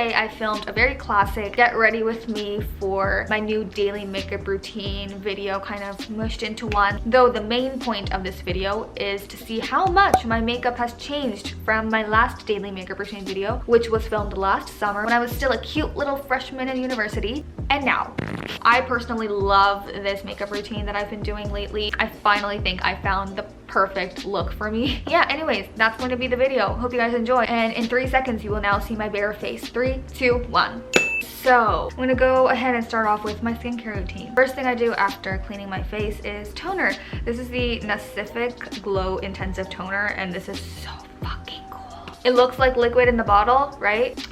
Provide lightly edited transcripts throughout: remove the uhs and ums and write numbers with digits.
today I filmed a very classic get ready with me for my new daily makeup routine video, kind of mushed into one. Though the main point of this video is to see how much my makeup has changed from my last daily makeup routine video, which was filmed last summer when I was still a cute little freshman in university. And now, I personally love this makeup routine that I've been doing lately. I finally think I found the perfect look for me. Yeah, anyways, that's going to be the video. Hope you guys enjoy. And in 3 seconds, you will now see my bare face. 3, 2, 1. So I'm gonna go ahead and start off with my skincare routine. First thing I do after cleaning my face is toner. This is the Pacific Glow Intensive Toner, and this is so fucking cool. It looks like liquid in the bottle, right?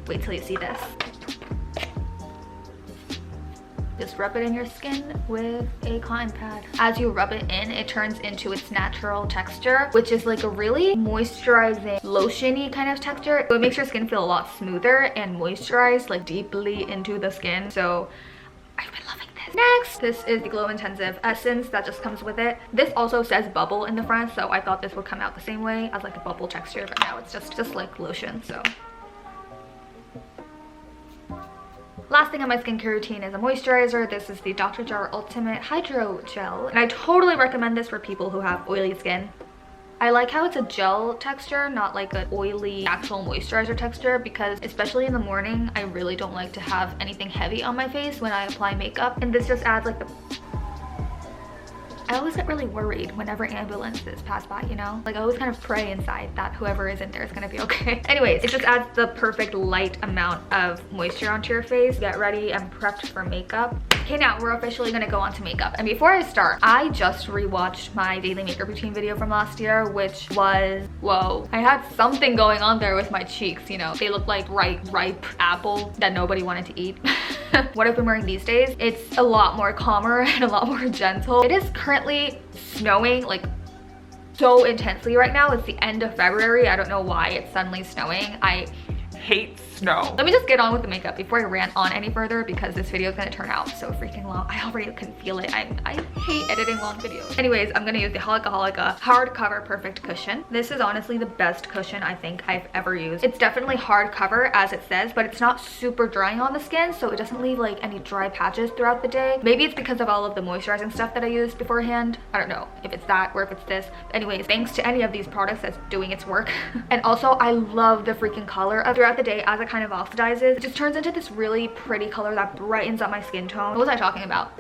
Wait till you see this. Just rub it in your skin with a cotton pad. As you rub it in, it turns into its natural texture, which is like a really moisturizing, lotion-y kind of texture. So it makes your skin feel a lot smoother and moisturized, like deeply into the skin. So I've been loving this. Next, this is the Glow Intensive Essence that just comes with it. This also says bubble in the front, so I thought this would come out the same way as like a bubble texture, but now it's just like lotion, so. Last thing on my skincare routine is a moisturizer. This is the Dr. Jar Ultimate Hydro Gel, and I totally recommend this for people who have oily skin. I like how it's a gel texture, not like an oily actual moisturizer texture, because especially in the morning, I really don't like to have anything heavy on my face when I apply makeup, and this just adds like the... I always get really worried whenever ambulances pass by, you know? Like I always kind of pray inside that whoever is in there is gonna be okay. Anyways, it just adds the perfect light amount of moisture onto your face. Get ready and prepped for makeup. Okay, now we're officially gonna go on to makeup. And before I start, I just rewatched my daily makeup routine video from last year, which was, whoa. I had something going on there with my cheeks, you know? They look like ripe apple that nobody wanted to eat. What I've been wearing these days, it's a lot more calmer and a lot more gentle. It is currently snowing like so intensely right now. It's the end of February. I don't know why it's suddenly snowing. I hate snow. Let me just get on with the makeup before I rant on any further, because this video is gonna turn out so freaking long. I already can feel it. I hate editing long videos. Anyways, I'm gonna use the Holika hardcover perfect cushion. This is honestly the best cushion I think I've ever used. It's definitely hardcover as it says, but it's not super drying on the skin, so it doesn't leave like any dry patches throughout the day. Maybe it's because of all of the moisturizing stuff that I used beforehand. I don't know if it's that or if it's this. Anyways, thanks to any of these products that's doing its work. And also I love the freaking color of throughout the day as it kind of oxidizes. It just turns into this really pretty color that brightens up my skin tone. What was I talking about?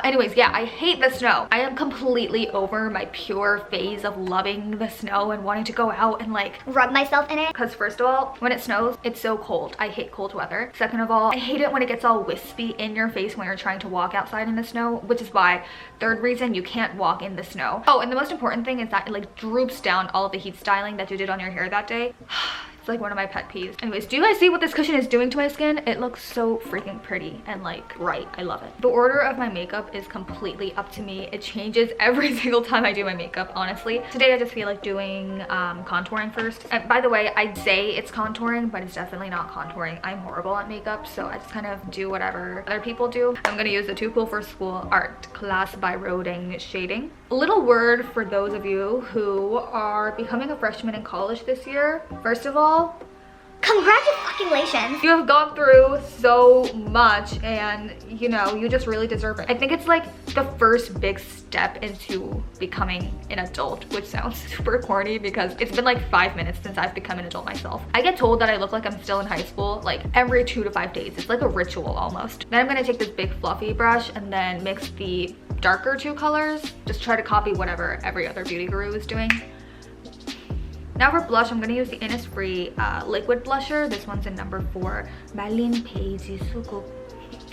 Anyways, yeah, I hate the snow. I am completely over my pure phase of loving the snow and wanting to go out and like rub myself in it. Because first of all, when it snows, it's so cold. I hate cold weather. Second of all, I hate it when it gets all wispy in your face when you're trying to walk outside in the snow, which is why, third reason, you can't walk in the snow. Oh, and the most important thing is that it like droops down all of the heat styling that you did on your hair that day. It's like one of my pet peeves. Anyways, do you guys see what this cushion is doing to my skin? It looks so freaking pretty and like bright. I love it. The order of my makeup is completely up to me. It changes every single time I do my makeup, honestly. Today I just feel like doing contouring first. And by the way, I'd say it's contouring, but it's definitely not contouring. I'm horrible at makeup, so I just kind of do whatever other people do. I'm gonna use the Too Cool for School Art Class by Roding Shading. A little word for those of you who are becoming a freshman in college this year. First of all, congratulations! You have gone through so much and you know, you just really deserve it. I think it's like the first big step into becoming an adult, which sounds super corny because it's been like 5 minutes since I've become an adult myself. I get told that I look like I'm still in high school like every 2 to 5 days. It's like a ritual almost. Then I'm gonna take this big fluffy brush and then mix the darker 2 colors. Just try to copy whatever every other beauty guru is doing. Now for blush, I'm gonna use the Innisfree liquid blusher. This one's in number 4. Malin Peiji Suku.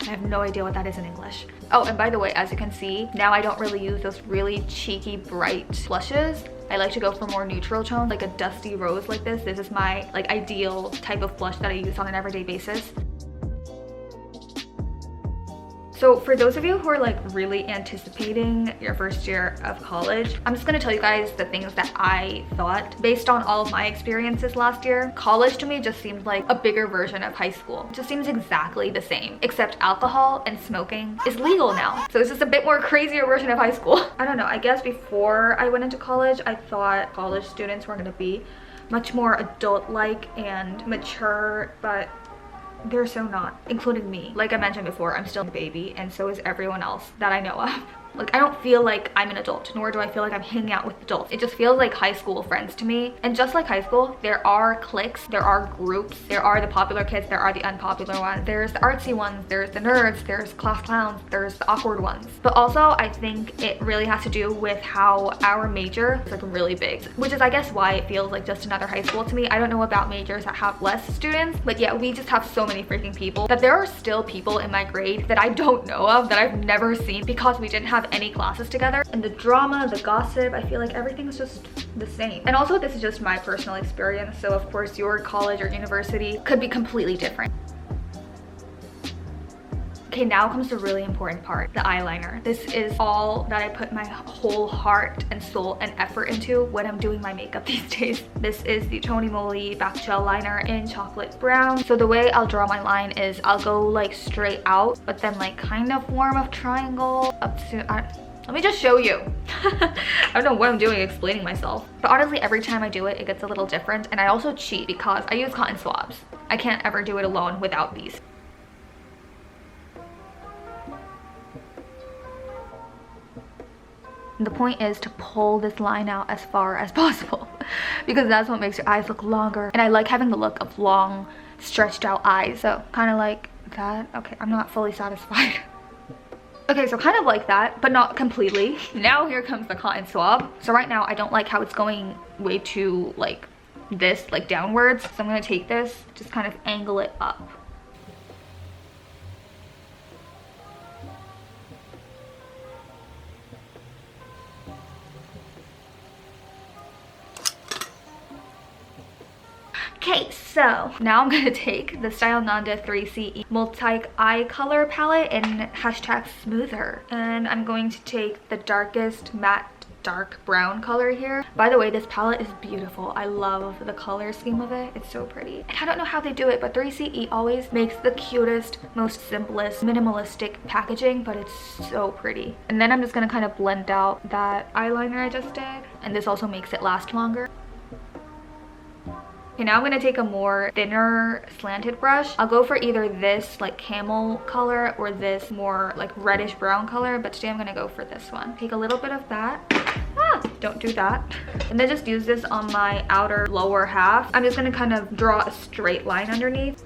I have no idea what that is in English. Oh, and by the way, as you can see, now I don't really use those really cheeky bright blushes. I like to go for more neutral tones, like a dusty rose like this. This is my like ideal type of blush that I use on an everyday basis. So for those of you who are like really anticipating your first year of college, I'm just gonna tell you guys the things that I thought based on all of my experiences last year. College to me just seemed like a bigger version of high school. It just seems exactly the same, except alcohol and smoking is legal now. So it's just a bit more crazier version of high school. I don't know, I guess before I went into college, I thought college students were gonna be much more adult-like and mature, but They're so not, including me. Like I mentioned before, I'm still a baby, and so is everyone else that I know of. Like I don't feel like I'm an adult, nor do I feel like I'm hanging out with adults. It just feels like high school friends to me. And just like high school, there are cliques, there are groups, there are the popular kids, there are the unpopular ones, there's the artsy ones, there's the nerds, there's class clowns, there's the awkward ones. But also I think it really has to do with how our major is like really big, which is I guess why it feels like just another high school to me. I don't know about majors that have less students, but yeah, we just have so many freaking people that there are still people in my grade that I don't know of, that I've never seen, because we didn't have any classes together. And the drama, the gossip, I feel like everything's just the same. And also this is just my personal experience, so of course your college or university could be completely different. Okay, now comes the really important part, the eyeliner. This is all that I put my whole heart and soul and effort into when I'm doing my makeup these days. This is the Tony Moly Back Gel Liner in chocolate brown. So the way I'll draw my line is I'll go like straight out, but then like kind of form a triangle up to, let me just show you. I don't know what I'm doing explaining myself. But honestly, every time I do it, it gets a little different. And I also cheat because I use cotton swabs. I can't ever do it alone without these. The point is to pull this line out as far as possible because that's what makes your eyes look longer. And I like having the look of long, stretched out eyes. So kind of like that. Okay, I'm not fully satisfied. Okay, so kind of like that, but not completely. Now here comes the cotton swab. So right now I don't like how it's going way too like this, like downwards. So I'm gonna take this, just kind of angle it up. Okay, so now I'm gonna take the Style Nanda 3CE multi-eye color palette in hashtag smoother, and I'm going to take the darkest matte dark brown color here. By the way, this palette is beautiful. I love the color scheme of it. It's so pretty. And I don't know how they do it, but 3CE always makes the cutest, most simplest, minimalistic packaging, but it's so pretty. And then I'm just gonna kind of blend out that eyeliner I just did, and this also makes it last longer. Okay, now I'm gonna take a more thinner slanted brush. I'll go for either this like camel color or this more like reddish brown color, but today I'm gonna go for this one. Take a little bit of that. Don't do that. And then just use this on my outer lower half. I'm just gonna kind of draw a straight line underneath.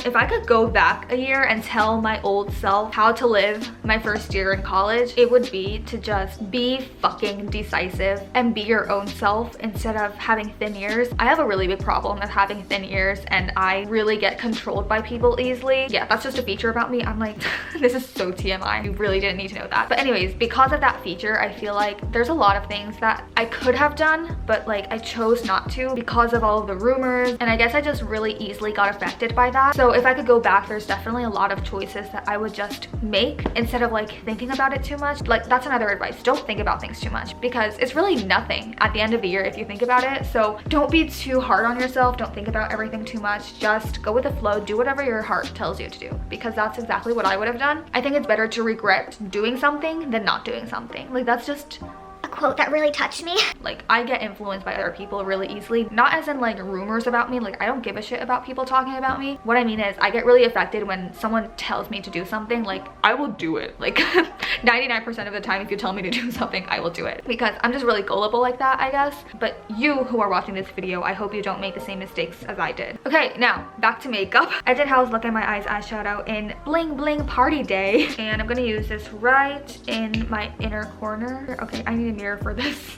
If I could go back a year and tell my old self how to live my first year in college, it would be to just be fucking decisive and be your own self instead of having thin ears. I have a really big problem with having thin ears, and I really get controlled by people easily. Yeah, that's just a feature about me. I'm like, this is so TMI. You really didn't need to know that. But anyways, because of that feature, I feel like there's a lot of things that I could have done, but like I chose not to because of all of the rumors, and I guess I just really easily got affected by that. So if I could go back, there's definitely a lot of choices that I would just make instead of like thinking about it too much. Like that's another advice. Don't think about things too much because it's really nothing at the end of the year if you think about it. So don't be too hard on yourself. Don't think about everything too much. Just go with the flow. Do whatever your heart tells you to do, because that's exactly what I would have done. I think it's better to regret doing something than not doing something. Like that's just a quote that really touched me. Like I get influenced by other people really easily, not as in like rumors about me. Like I don't give a shit about people talking about me. What I mean is I get really affected when someone tells me to do something. Like I will do it. Like 99% of the time if you tell me to do something, I will do it, because I'm just really gullible like that, I guess. But you who are watching this video, I hope you don't make the same mistakes as I did. Okay, now back to makeup. I did How's Look at My Eyes eyeshadow in Bling Bling Party Day, and I'm gonna use this right in my inner corner. Okay, I need a mirror for this.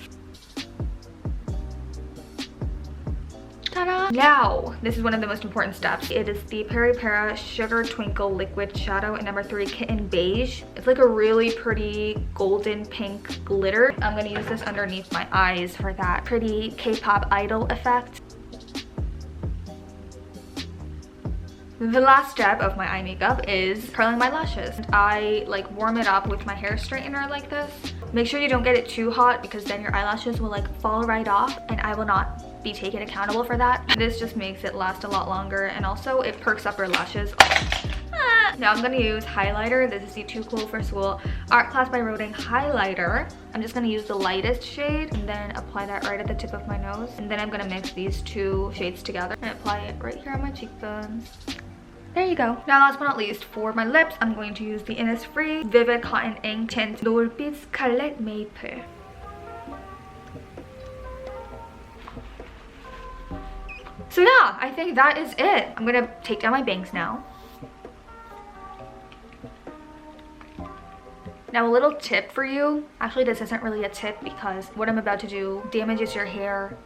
Ta-da! Now, this is one of the most important steps. It is the Peri Para Sugar Twinkle Liquid Shadow in number 3 Kitten Beige. It's like a really pretty golden pink glitter. I'm gonna use this underneath my eyes for that pretty K-pop idol effect. The last step of my eye makeup is curling my lashes. I like warm it up with my hair straightener like this. Make sure you don't get it too hot because then your eyelashes will like fall right off, and I will not be taken accountable for that. This just makes it last a lot longer, and also it perks up your lashes. Now I'm gonna use highlighter. This is the Too Cool for School Art Class by Roding highlighter. I'm just gonna use the lightest shade and then apply that right at the tip of my nose. And then I'm gonna mix these two shades together and apply it right here on my cheekbones. There you go. Now last but not least, for my lips, I'm going to use the Innisfree Vivid Cotton Ink Tint 노을빛 Scarlet Maple. So yeah, I think that is it. I'm gonna take down my bangs now. Now a little tip for you. Actually, this isn't really a tip because what I'm about to do damages your hair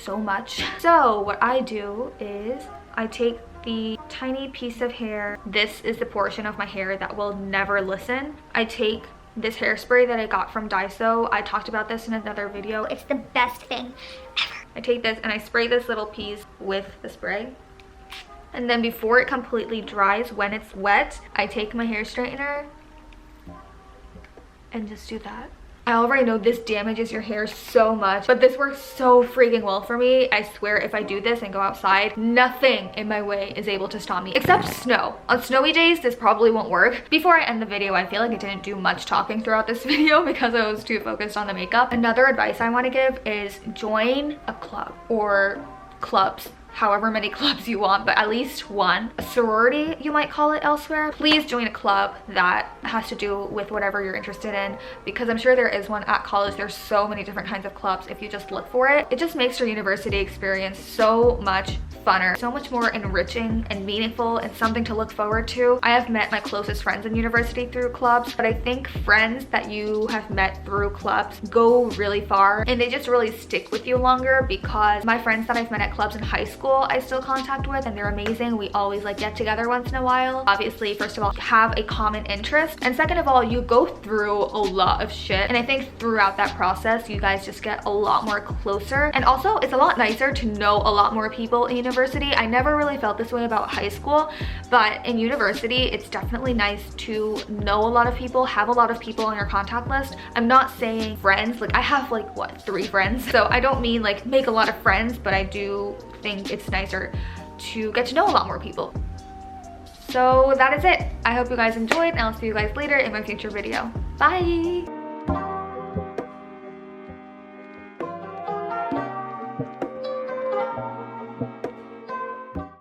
so much. So what I do is I take the tiny piece of hair. This is the portion of my hair that will never listen. I take this hairspray that I got from Daiso. I talked about this in another video. It's the best thing ever. I take this and I spray this little piece with the spray. And then before it completely dries, when it's wet, I take my hair straightener and just do that. I already know this damages your hair so much, but this works so freaking well for me. I swear if I do this and go outside, nothing in my way is able to stop me, except snow. On snowy days, this probably won't work. Before I end the video, I feel like I didn't do much talking throughout this video because I was too focused on the makeup. Another advice I want to give is join a club or clubs. However many clubs you want, but at least one. A sorority, you might call it elsewhere. Please join a club that has to do with whatever you're interested in, because I'm sure there is one at college. There's so many different kinds of clubs if you just look for it. It just makes your university experience so much funner, so much more enriching and meaningful, and something to look forward to. I have met my closest friends in university through clubs, but I think friends that you have met through clubs go really far and they just really stick with you longer, because my friends that I've met at clubs in high school I still contact with and they're amazing. We always like get together once in a while. Obviously, first of all, have a common interest, and second of all, you go through a lot of shit, and I think throughout that process you guys just get a lot more closer. And also it's a lot nicer to know a lot more people in university. I never really felt this way about high school, but in university it's definitely nice to know a lot of people, have a lot of people on your contact list. I'm not saying friends, like I have like what, 3 friends, so I don't mean like make a lot of friends, but I do think it's nicer to get to know a lot more people. So that is it. I hope you guys enjoyed, and I'll see you guys later in my future video. Bye!